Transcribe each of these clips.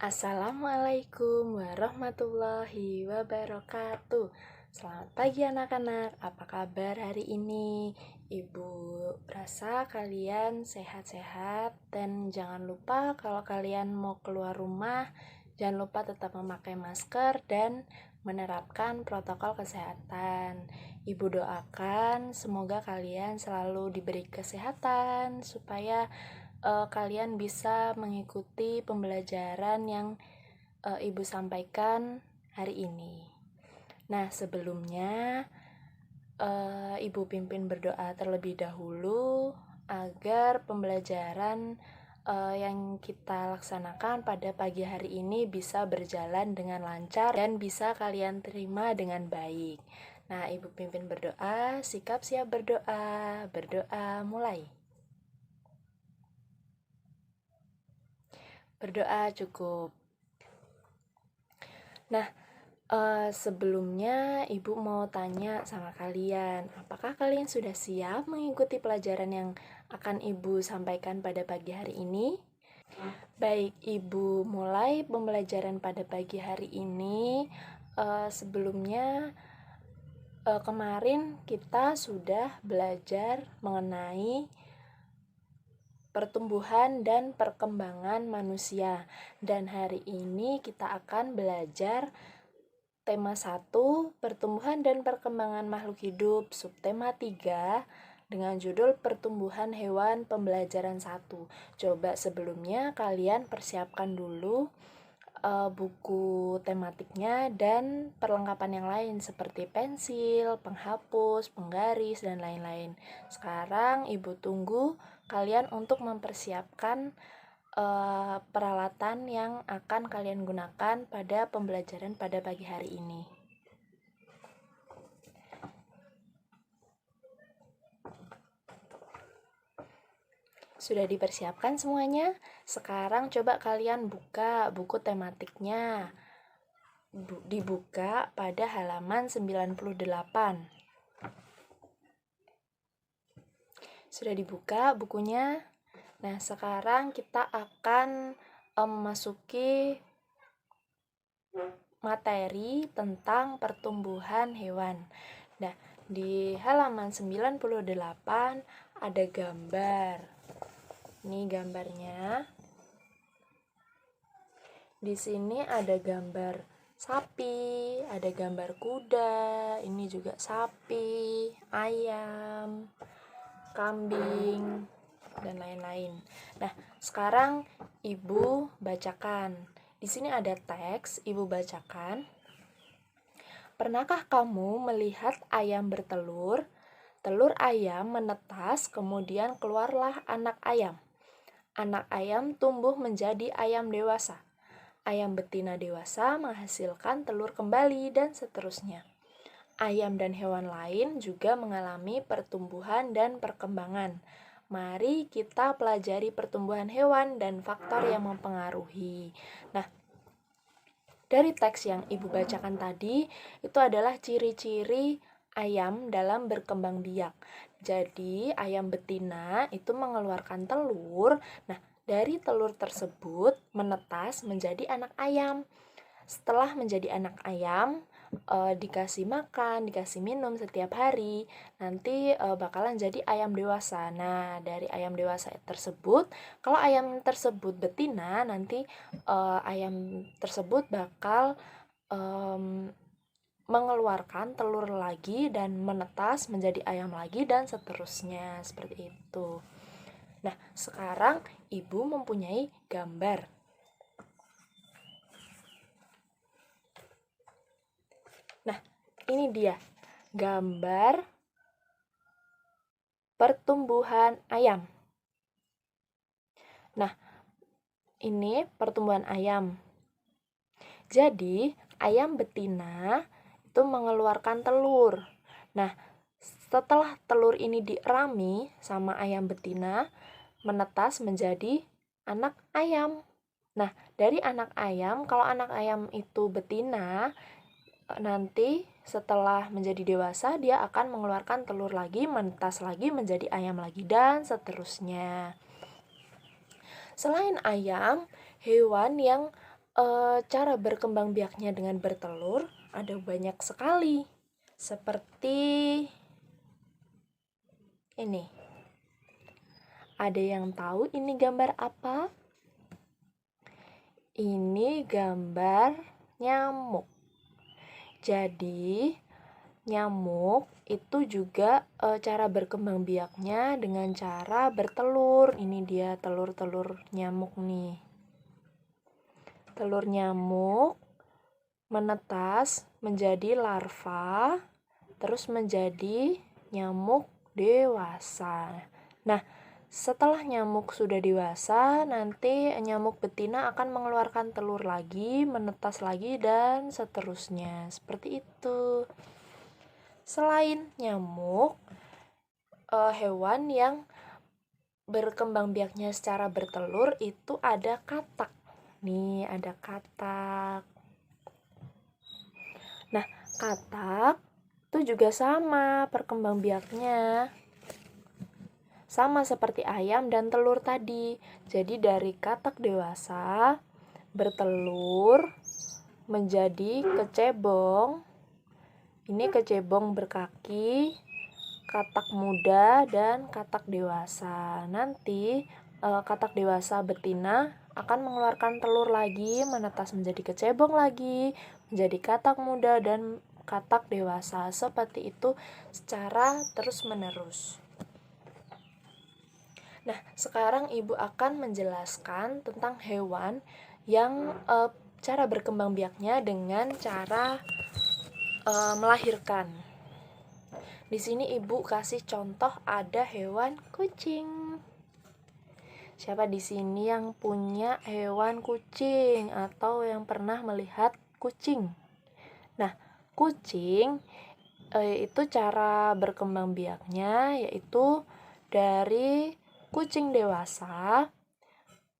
Assalamualaikum warahmatullahi wabarakatuh. Selamat pagi anak-anak, apa kabar hari ini? Ibu rasa kalian sehat-sehat. Dan jangan lupa kalau kalian mau keluar rumah, jangan lupa tetap memakai masker dan menerapkan protokol kesehatan. Ibu doakan semoga kalian selalu diberi kesehatan supaya kalian bisa mengikuti pembelajaran yang Ibu sampaikan hari ini. Nah, sebelumnya Ibu pimpin berdoa terlebih dahulu agar pembelajaran yang kita laksanakan pada pagi hari ini bisa berjalan dengan lancar dan bisa kalian terima dengan baik. Nah, Ibu pimpin berdoa, sikap siap berdoa, berdoa mulai. Berdoa cukup. Nah, sebelumnya Ibu mau tanya sama kalian, apakah kalian sudah siap mengikuti pelajaran yang akan Ibu sampaikan pada pagi hari ini? Baik, Ibu mulai pembelajaran pada pagi hari ini. Sebelumnya, kemarin kita sudah belajar mengenai pertumbuhan dan perkembangan manusia. Dan hari ini kita akan belajar tema 1, pertumbuhan dan perkembangan makhluk hidup, subtema 3, dengan judul pertumbuhan hewan pembelajaran 1. Coba sebelumnya kalian persiapkan dulu buku tematiknya dan perlengkapan yang lain seperti pensil, penghapus, penggaris, dan lain-lain. Sekarang Ibu tunggu kalian untuk mempersiapkan peralatan yang akan kalian gunakan pada pembelajaran pada pagi hari ini. Sudah dipersiapkan semuanya? Sekarang coba kalian buka buku tematiknya. Dibuka pada halaman 98. Sudah dibuka bukunya? Nah, sekarang kita akan memasuki materi tentang pertumbuhan hewan. Nah, di halaman 98 ada gambar. Ini gambarnya. Di sini ada gambar sapi, ada gambar kuda, ini juga sapi, ayam, kambing, dan lain-lain. Nah, sekarang Ibu bacakan. Di sini ada teks, Ibu bacakan. Pernahkah kamu melihat ayam bertelur? Telur ayam menetas, kemudian keluarlah anak ayam. Anak ayam tumbuh menjadi ayam dewasa. Ayam betina dewasa menghasilkan telur kembali, dan seterusnya. Ayam dan hewan lain juga mengalami pertumbuhan dan perkembangan. Mari kita pelajari pertumbuhan hewan dan faktor yang mempengaruhi. Nah, dari teks yang Ibu bacakan tadi, itu adalah ciri-ciri ayam dalam berkembang biak. Jadi, ayam betina itu mengeluarkan telur. Nah, dari telur tersebut menetas menjadi anak ayam. Setelah menjadi anak ayam, dikasih makan, dikasih minum setiap hari, nanti bakalan jadi ayam dewasa. Nah, dari ayam dewasa tersebut, kalau ayam tersebut betina, nanti ayam tersebut bakal mengeluarkan telur lagi dan menetas menjadi ayam lagi, dan seterusnya, seperti itu. Nah, sekarang Ibu mempunyai gambar. Nah, ini dia gambar pertumbuhan ayam. Nah, ini pertumbuhan ayam. Jadi, ayam betina itu mengeluarkan telur. Nah, setelah telur ini dirami sama ayam betina, menetas menjadi anak ayam. Nah, dari anak ayam, kalau anak ayam itu betina, nanti setelah menjadi dewasa, dia akan mengeluarkan telur lagi, menetas lagi menjadi ayam lagi, dan seterusnya. Selain ayam, hewan yang Cara berkembang biaknya dengan bertelur ada banyak sekali. Seperti ini. Ada yang tahu ini gambar apa? Ini gambar nyamuk. Jadi, nyamuk itu juga cara berkembang biaknya dengan cara bertelur. Ini dia telur-telur nyamuk nih. Telur nyamuk menetas menjadi larva, terus menjadi nyamuk dewasa. Nah, setelah nyamuk sudah dewasa, nanti nyamuk betina akan mengeluarkan telur lagi, menetas lagi, dan seterusnya. Seperti itu. Selain nyamuk, hewan yang berkembang biaknya secara bertelur itu ada katak. Nih, ada katak. Nah, katak itu juga sama perkembang biaknya. Sama seperti ayam dan telur tadi. Jadi dari katak dewasa bertelur menjadi kecebong. Ini kecebong berkaki, katak muda, dan katak dewasa. Nanti katak dewasa betina akan mengeluarkan telur lagi, menetas menjadi kecebong lagi, menjadi katak muda, dan katak dewasa. Seperti itu secara terus-menerus. Nah, sekarang Ibu akan menjelaskan tentang hewan yang cara berkembang biaknya dengan cara melahirkan. Di sini Ibu kasih contoh ada hewan kucing. Siapa di sini yang punya hewan kucing atau yang pernah melihat kucing? Nah, kucing itu cara berkembang biaknya yaitu dari kucing dewasa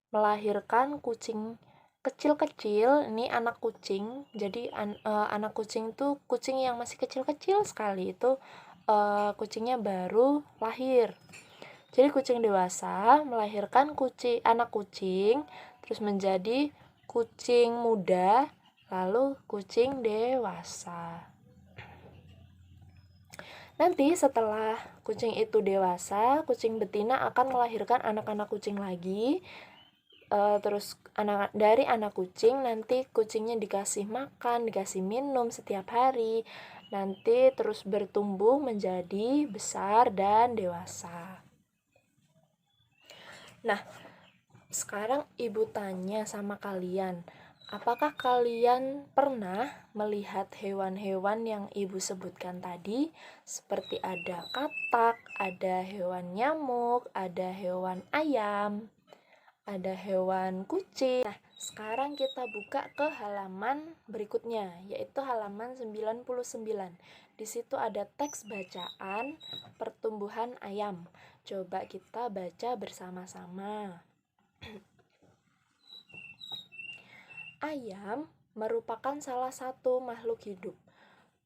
melahirkan kucing kecil-kecil. Ini anak kucing. Jadi anak kucing itu kucing yang masih kecil-kecil sekali. Itu kucingnya baru lahir. Jadi kucing dewasa melahirkan anak kucing, terus menjadi kucing muda, lalu kucing dewasa. Nanti setelah kucing itu dewasa, kucing betina akan melahirkan anak-anak kucing lagi. Terus dari anak kucing nanti kucingnya dikasih makan, dikasih minum setiap hari. Nanti terus bertumbuh menjadi besar dan dewasa. Nah, sekarang Ibu tanya sama kalian, apakah kalian pernah melihat hewan-hewan yang Ibu sebutkan tadi? Seperti ada katak, ada hewan nyamuk, ada hewan ayam, ada hewan kucing. Nah, sekarang kita buka ke halaman berikutnya, yaitu halaman 99. Di situ ada teks bacaan pertumbuhan ayam. Coba kita baca bersama-sama. Ayam merupakan salah satu makhluk hidup.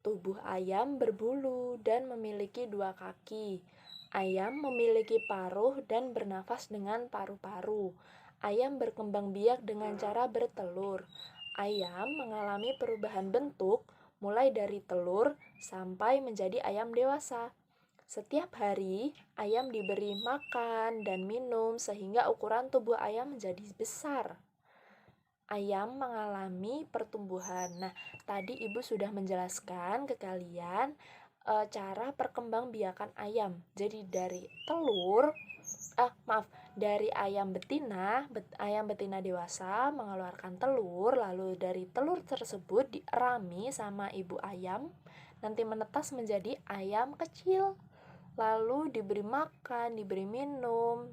Tubuh ayam berbulu dan memiliki 2 kaki. Ayam memiliki paruh dan bernafas dengan paru-paru. Ayam berkembang biak dengan cara bertelur. Ayam mengalami perubahan bentuk mulai dari telur sampai menjadi ayam dewasa. Setiap hari, ayam diberi makan dan minum sehingga ukuran tubuh ayam menjadi besar. Ayam mengalami pertumbuhan. Nah, tadi Ibu sudah menjelaskan ke kalian cara perkembangbiakan ayam. Jadi dari dari ayam betina dewasa mengeluarkan telur, lalu dari telur tersebut dirami sama ibu ayam, nanti menetas menjadi ayam kecil. Lalu diberi makan, diberi minum,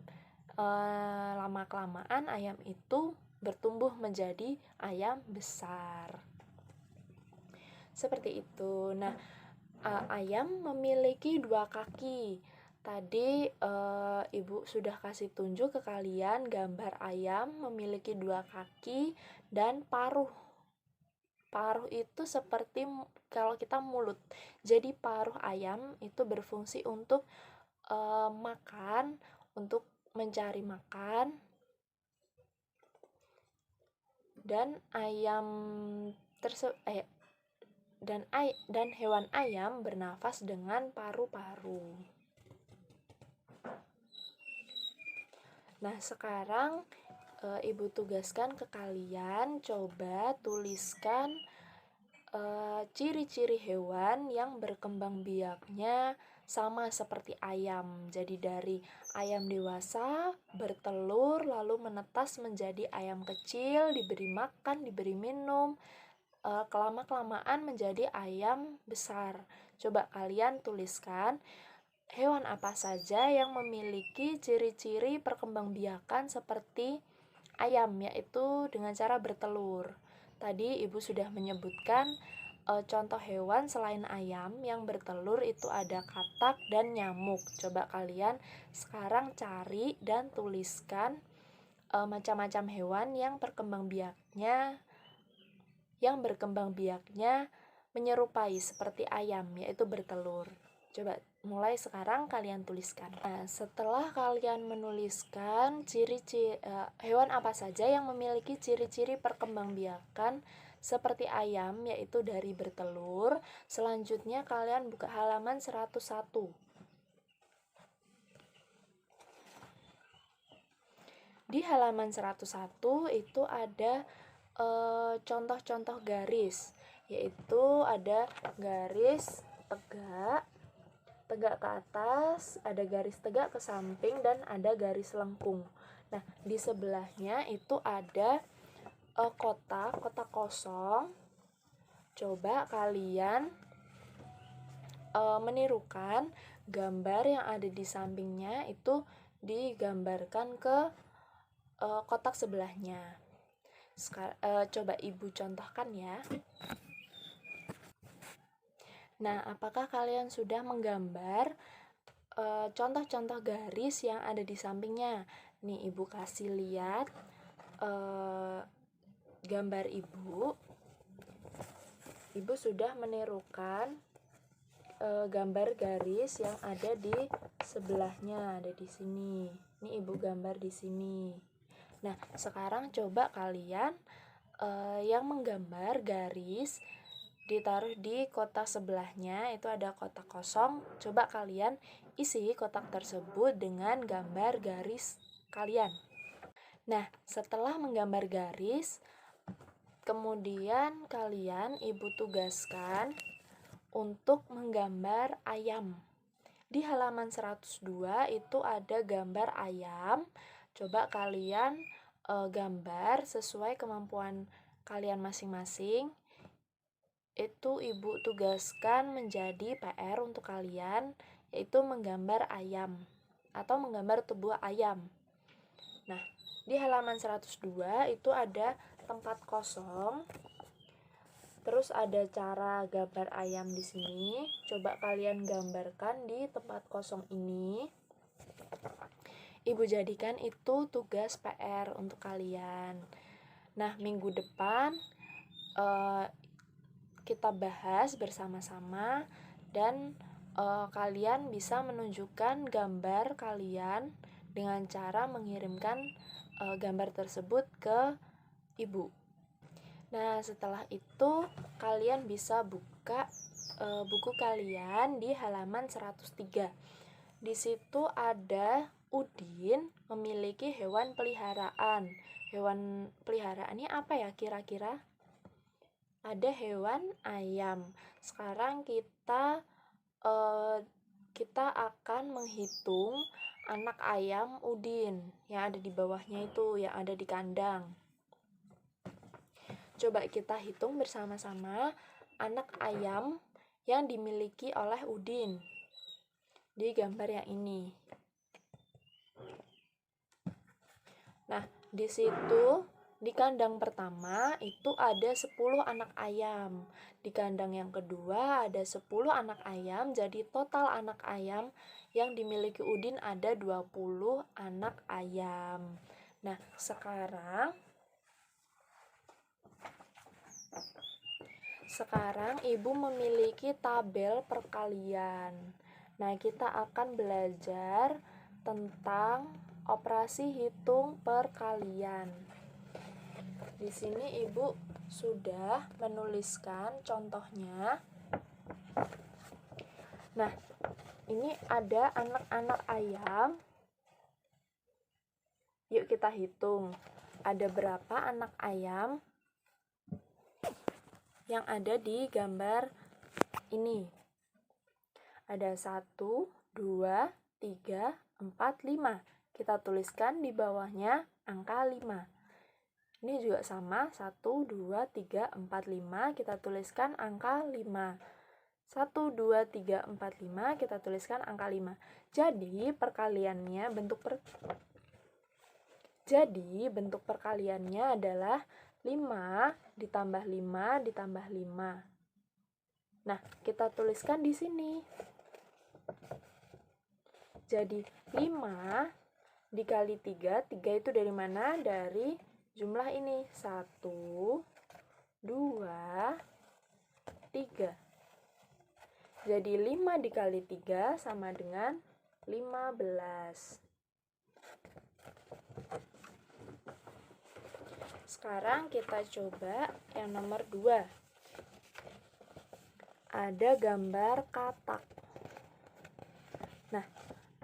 lama-kelamaan ayam itu bertumbuh menjadi ayam besar. Seperti itu. Nah, ayam memiliki 2 kaki. Tadi Ibu sudah kasih tunjuk ke kalian gambar ayam memiliki 2 kaki dan paruh. Paruh itu seperti kalau kita mulut. Jadi paruh ayam itu berfungsi untuk makan, untuk mencari makan, dan dan hewan ayam bernafas dengan paru-paru. Nah, sekarang Ibu tugaskan ke kalian, coba tuliskan ciri-ciri hewan yang berkembang biaknya sama seperti ayam. Jadi dari ayam dewasa bertelur lalu menetas menjadi ayam kecil, diberi makan, diberi minum, kelama-kelamaan menjadi ayam besar. Coba kalian tuliskan hewan apa saja yang memiliki ciri-ciri perkembangbiakan seperti ayam, yaitu dengan cara bertelur. Tadi Ibu sudah menyebutkan contoh hewan selain ayam yang bertelur itu ada katak dan nyamuk. Coba kalian sekarang cari dan tuliskan macam-macam hewan yang berkembang biaknya menyerupai seperti ayam, yaitu bertelur. Coba mulai sekarang kalian tuliskan. Nah, setelah kalian menuliskan hewan apa saja yang memiliki ciri-ciri perkembangbiakan seperti ayam, yaitu dari bertelur, selanjutnya kalian buka halaman 101. Di halaman 101 itu ada contoh-contoh garis, yaitu ada garis tegak ke atas, ada garis tegak ke samping, dan ada garis lengkung. Nah, di sebelahnya itu ada kotak kosong. Coba kalian menirukan gambar yang ada di sampingnya itu digambarkan ke kotak sebelahnya. Coba Ibu contohkan ya. Nah, apakah kalian sudah menggambar contoh-contoh garis yang ada di sampingnya? Nih, Ibu kasih lihat gambar Ibu. Ibu sudah menirukan gambar garis yang ada di sebelahnya, ada di sini. Ini Ibu gambar di sini. Nah, sekarang coba kalian yang menggambar garis ditaruh di kotak sebelahnya, itu ada kotak kosong. Coba kalian isi kotak tersebut dengan gambar garis kalian. Nah, setelah menggambar garis, kemudian kalian Ibu tugaskan untuk menggambar ayam. Di halaman 102 itu ada gambar ayam. Coba kalian gambar sesuai kemampuan kalian masing-masing. Itu Ibu tugaskan menjadi PR untuk kalian, yaitu menggambar ayam atau menggambar tubuh ayam. Nah, di halaman 102 itu ada tempat kosong. Terus ada cara gambar ayam di sini. Coba kalian gambarkan di tempat kosong ini. Ibu jadikan itu tugas PR untuk kalian. Nah, minggu depan kita bahas bersama-sama dan kalian bisa menunjukkan gambar kalian dengan cara mengirimkan gambar tersebut ke Ibu. Nah, setelah itu kalian bisa buka buku kalian di halaman 103. Di situ ada Udin memiliki hewan peliharaan. Hewan peliharaannya apa ya kira-kira? Ada hewan ayam. Sekarang kita akan menghitung anak ayam Udin yang ada di bawahnya itu, yang ada di kandang. Coba kita hitung bersama-sama anak ayam yang dimiliki oleh Udin di gambar yang ini. Nah, di situ di kandang pertama itu ada 10 anak ayam. Di kandang yang kedua ada 10 anak ayam. Jadi total anak ayam yang dimiliki Udin ada 20 anak ayam. Nah, sekarang Ibu memiliki tabel perkalian. Nah, kita akan belajar tentang operasi hitung perkalian. Di sini Ibu sudah menuliskan contohnya. Nah, ini ada anak-anak ayam. Yuk kita hitung. Ada berapa anak ayam yang ada di gambar ini? Ada 1, 2, 3, 4, 5. Kita tuliskan di bawahnya angka 5. Ini juga sama, 1, 2, 3, 4, 5. Kita tuliskan angka 5. 1, 2, 3, 4, 5. Kita tuliskan angka 5. Jadi bentuk perkaliannya adalah 5 ditambah 5 ditambah 5. Nah, kita tuliskan di sini. Jadi 5 dikali 3, 3 itu dari mana? Dari jumlah ini, 1, 2, 3. Jadi 5 dikali 3 sama dengan 15. Sekarang kita coba yang nomor 2. Ada gambar katak. Nah,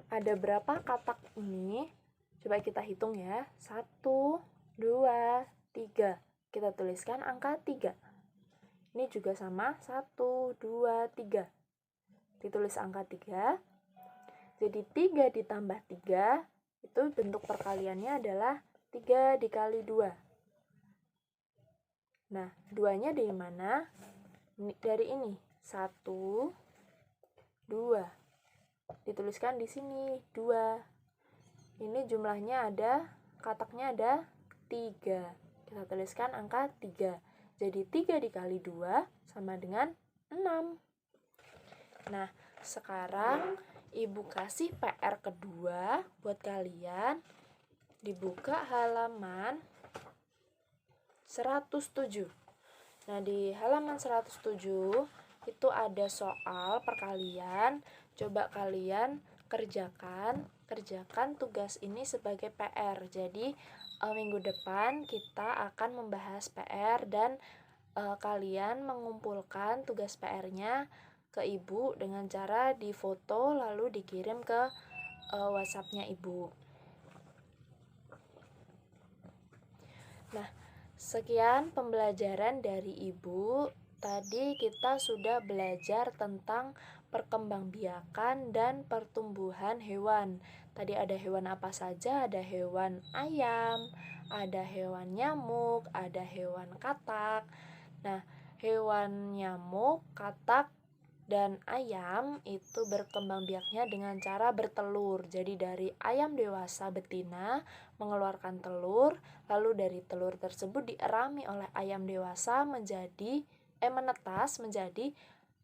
ada berapa katak ini? Coba kita hitung ya. 1, 2, 3. Kita tuliskan angka 3. Ini juga sama, 1, 2, 3. Ditulis angka 3. Jadi 3 ditambah 3, itu bentuk perkaliannya adalah 3 dikali 2. Nah, 2-nya dari mana? Dari ini, 1, 2. Dituliskan di sini, 2. Ini jumlahnya ada, kataknya ada 3. Kita tuliskan angka 3. Jadi 3 dikali 2 sama dengan 6. Nah, sekarang Ibu kasih PR kedua buat kalian. Dibuka halaman 107. Nah, di halaman 107 itu ada soal perkalian. Coba kalian kerjakan tugas ini sebagai PR. Jadi, minggu depan kita akan membahas PR dan kalian mengumpulkan tugas PR-nya ke Ibu dengan cara difoto lalu dikirim ke WhatsApp-nya Ibu. Nah, sekian pembelajaran dari Ibu. Tadi kita sudah belajar tentang perkembangbiakan dan pertumbuhan hewan. Tadi ada hewan apa saja? Ada hewan ayam, ada hewan nyamuk, ada hewan katak. Nah, hewan nyamuk, katak, dan ayam itu berkembang biaknya dengan cara bertelur. Jadi dari ayam dewasa betina mengeluarkan telur, lalu dari telur tersebut dierami oleh ayam dewasa menetas menjadi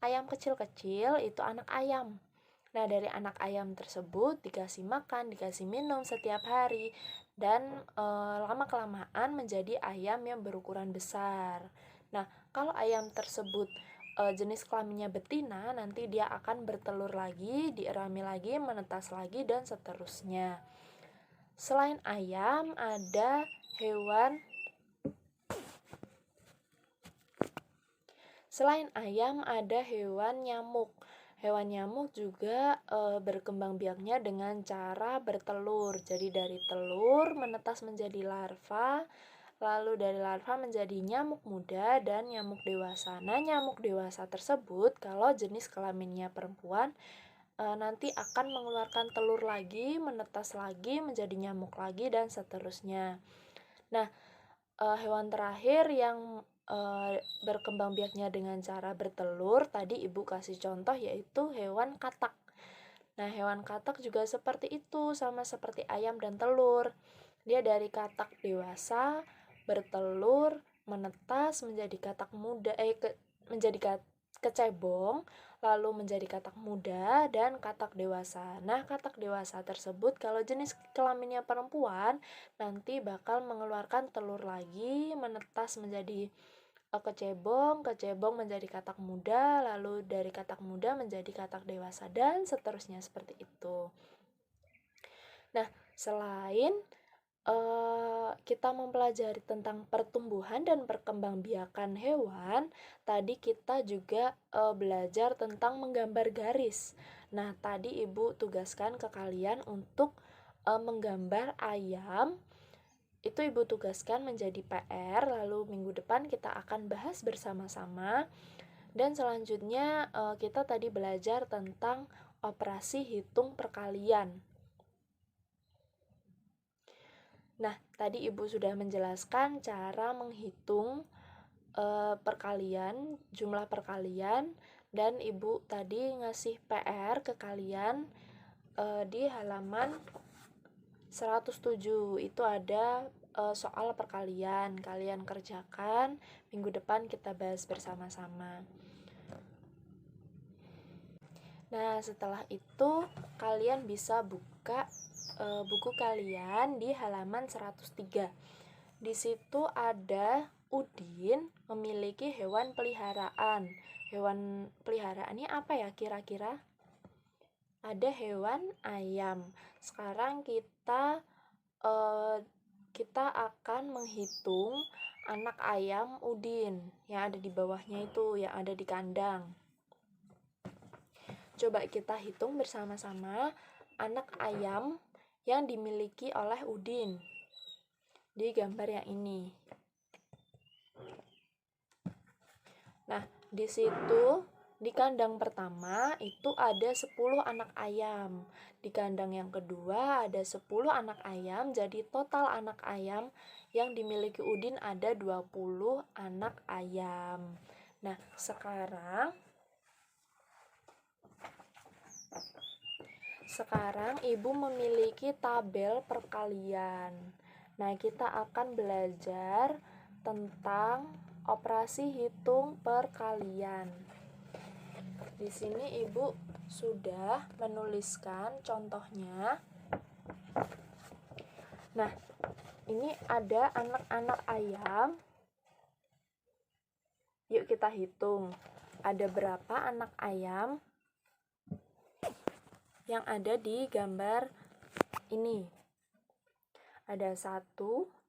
ayam kecil-kecil, itu anak ayam. Nah, dari anak ayam tersebut dikasih makan, dikasih minum setiap hari, dan lama-kelamaan menjadi ayam yang berukuran besar. Nah, kalau ayam tersebut jenis kelaminnya betina, nanti dia akan bertelur lagi, dierami lagi, menetas lagi, dan seterusnya. Selain ayam, ada hewan nyamuk. Hewan nyamuk juga berkembang biaknya dengan cara bertelur. Jadi dari telur menetas menjadi larva, lalu dari larva menjadi nyamuk muda dan nyamuk dewasa. Nah, nyamuk dewasa tersebut kalau jenis kelaminnya perempuan nanti akan mengeluarkan telur lagi, menetas lagi, menjadi nyamuk lagi, dan seterusnya. Nah, hewan terakhir yang berkembang biaknya dengan cara bertelur, tadi Ibu kasih contoh yaitu hewan katak. Nah, hewan katak juga seperti itu, sama seperti ayam dan telur. Dia dari katak dewasa bertelur, menetas menjadi katak muda, menjadi kecebong, lalu menjadi katak muda dan katak dewasa. Nah, katak dewasa tersebut kalau jenis kelaminnya perempuan nanti bakal mengeluarkan telur lagi, menetas menjadi kecebong menjadi katak muda, lalu dari katak muda menjadi katak dewasa, dan seterusnya seperti itu. Nah, selain kita mempelajari tentang pertumbuhan dan perkembangbiakan hewan, tadi kita juga belajar tentang menggambar garis. Nah, tadi Ibu tugaskan ke kalian untuk menggambar ayam. Itu Ibu tugaskan menjadi PR, lalu minggu depan kita akan bahas bersama-sama. Dan selanjutnya kita tadi belajar tentang operasi hitung perkalian. Nah, tadi Ibu sudah menjelaskan cara menghitung perkalian, jumlah perkalian, dan Ibu tadi ngasih PR ke kalian di halaman 107. Itu ada soal perkalian. Kalian kerjakan, minggu depan kita bahas bersama-sama. Nah, setelah itu kalian bisa buka buku kalian di halaman 103. Di situ ada Udin memiliki hewan peliharaan. Hewan peliharaannya apa ya kira-kira? Ada hewan ayam. Sekarang kita akan menghitung anak ayam Udin yang ada di bawahnya itu, yang ada di kandang. Coba kita hitung bersama-sama anak ayam yang dimiliki oleh Udin di gambar yang ini. Nah, di situ di kandang pertama itu ada 10 anak ayam. Di kandang yang kedua ada 10 anak ayam, jadi total anak ayam yang dimiliki Udin ada 20 anak ayam. Nah, sekarang Ibu memiliki tabel perkalian. Nah, kita akan belajar tentang operasi hitung perkalian. Di sini Ibu sudah menuliskan contohnya. Nah, ini ada anak-anak ayam. Yuk kita hitung. Ada berapa anak ayam yang ada di gambar ini? Ada 1,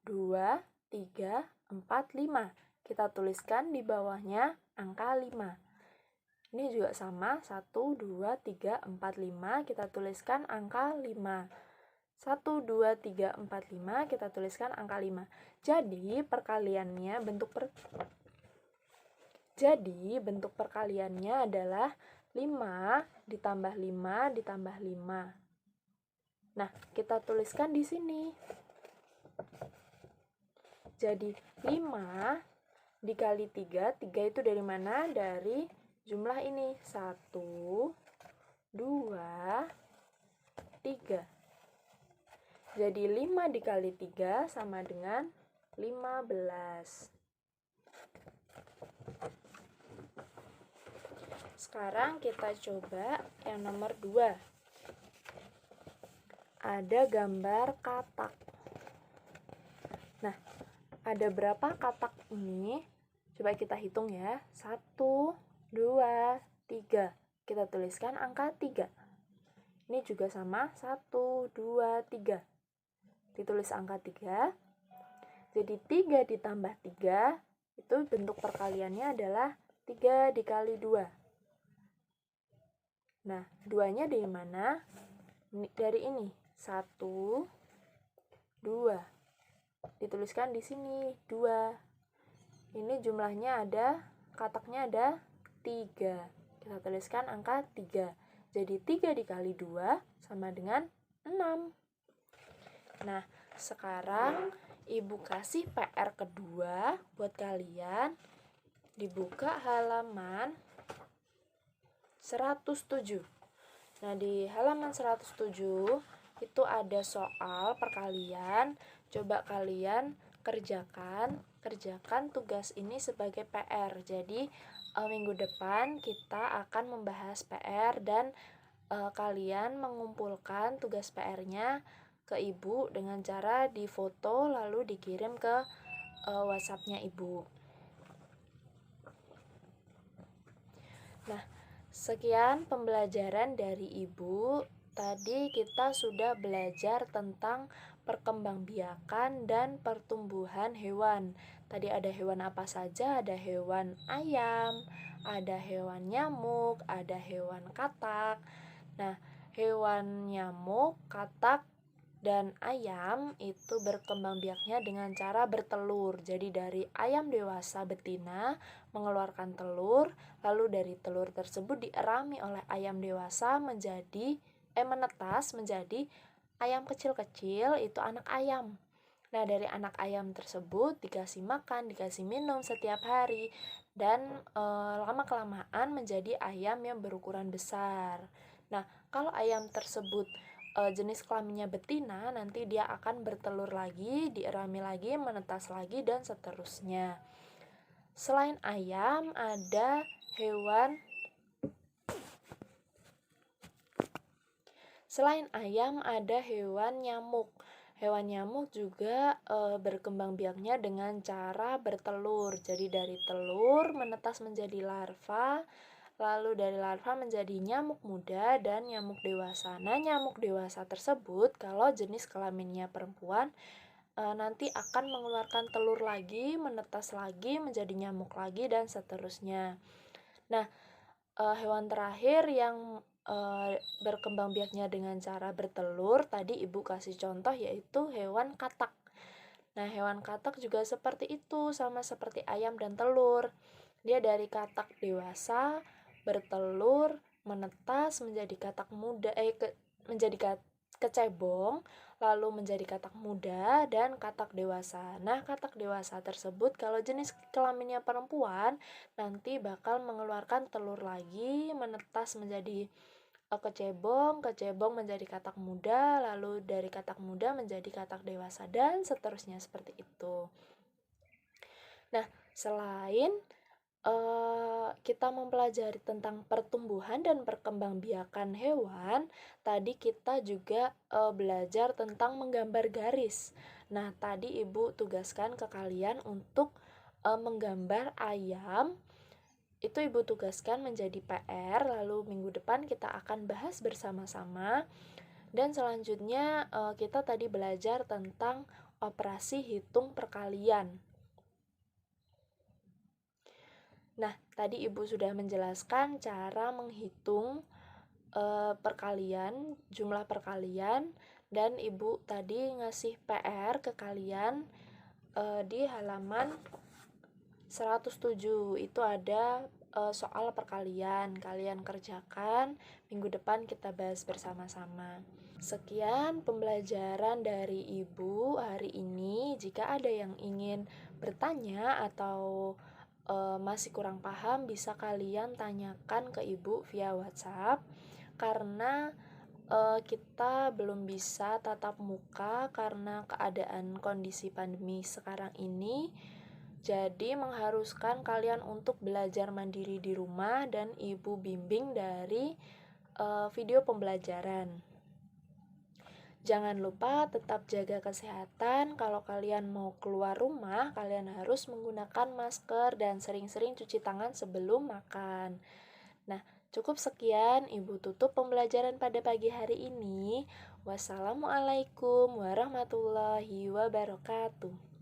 2, 3, 4, 5. Kita tuliskan di bawahnya angka 5. Ini juga sama, 1, 2, 3, 4, 5. Kita tuliskan angka 5. 1, 2, 3, 4, 5. Kita tuliskan angka 5. Jadi bentuk perkaliannya adalah 5 ditambah 5 ditambah 5. Nah, kita tuliskan di sini. Jadi 5 dikali 3. 3 itu dari mana? Dari jumlah ini. 1, 2, 3. Jadi 5 dikali 3 sama dengan 15. Sekarang kita coba yang nomor 2. Ada gambar katak. Nah, ada berapa katak ini? Coba kita hitung ya. 1, 2, 3. Kita tuliskan angka 3. Ini juga sama. 1, 2, 3. Ditulis angka 3. Jadi 3 ditambah 3, itu bentuk perkaliannya adalah 3 dikali 2. Nah, 2-nya dari mana? Dari ini. 1, 2. Dituliskan di sini 2. Ini jumlahnya ada, kataknya ada 3. Kita tuliskan angka 3. Jadi 3 dikali 2 sama dengan 6. Nah, sekarang Ibu kasih PR kedua buat kalian. Dibuka halaman 107. Nah, di halaman 107 itu ada soal perkalian. Coba kalian kerjakan tugas ini sebagai PR. Jadi minggu depan kita akan membahas PR dan kalian mengumpulkan tugas PR-nya ke Ibu dengan cara difoto lalu dikirim ke WhatsApp-nya Ibu. Nah, sekian pembelajaran dari Ibu. tadi kita sudah belajar tentang perkembangbiakan dan pertumbuhan hewan. Tadi ada hewan apa saja? Ada hewan ayam, ada hewan nyamuk, ada hewan katak. Nah, hewan nyamuk, katak, dan ayam itu berkembang biaknya dengan cara bertelur. Jadi dari ayam dewasa betina mengeluarkan telur, lalu dari telur tersebut dierami oleh ayam dewasa menetas menjadi ayam kecil-kecil, itu anak ayam. Nah, dari anak ayam tersebut dikasih makan, dikasih minum setiap hari, dan lama-kelamaan menjadi ayam yang berukuran besar. Nah, kalau ayam tersebut jenis kelaminnya betina, nanti dia akan bertelur lagi, dierami lagi, menetas lagi, dan seterusnya. Selain ayam, ada hewan nyamuk. Hewan nyamuk juga berkembang biaknya dengan cara bertelur. Jadi dari telur menetas menjadi larva, lalu dari larva menjadi nyamuk muda dan nyamuk dewasa. Nah, nyamuk dewasa tersebut kalau jenis kelaminnya perempuan nanti akan mengeluarkan telur lagi, menetas lagi, menjadi nyamuk lagi, dan seterusnya. Nah, hewan terakhir yang berkembang biaknya dengan cara bertelur, tadi Ibu kasih contoh yaitu hewan katak. Nah, hewan katak juga seperti itu, sama seperti ayam dan telur. Dia dari katak dewasa bertelur, menetas menjadi katak muda, menjadi kecebong, lalu menjadi katak muda dan katak dewasa. Nah, katak dewasa tersebut kalau jenis kelaminnya perempuan nanti bakal mengeluarkan telur lagi, menetas menjadi kecebong menjadi katak muda, lalu dari katak muda menjadi katak dewasa, dan seterusnya seperti itu. Nah, selain kita mempelajari tentang pertumbuhan dan perkembangbiakan hewan, tadi kita juga belajar tentang menggambar garis. Nah, tadi Ibu tugaskan ke kalian untuk menggambar ayam. Itu Ibu tugaskan menjadi PR, lalu minggu depan kita akan bahas bersama-sama. Dan selanjutnya kita tadi belajar tentang operasi hitung perkalian. Nah, tadi Ibu sudah menjelaskan cara menghitung jumlah perkalian, dan Ibu tadi ngasih PR ke kalian di halaman 107. Itu ada soal perkalian. Kalian kerjakan, minggu depan kita bahas bersama-sama. Sekian pembelajaran dari Ibu hari ini. Jika ada yang ingin bertanya atau masih kurang paham, bisa kalian tanyakan ke Ibu via WhatsApp, karena kita belum bisa tatap muka karena keadaan kondisi pandemi sekarang ini. Jadi mengharuskan kalian untuk belajar mandiri di rumah dan Ibu bimbing dari video pembelajaran. Jangan lupa tetap jaga kesehatan. Kalau kalian mau keluar rumah, kalian harus menggunakan masker dan sering-sering cuci tangan sebelum makan. Nah, cukup sekian Ibu tutup pembelajaran pada pagi hari ini. Wassalamualaikum warahmatullahi wabarakatuh.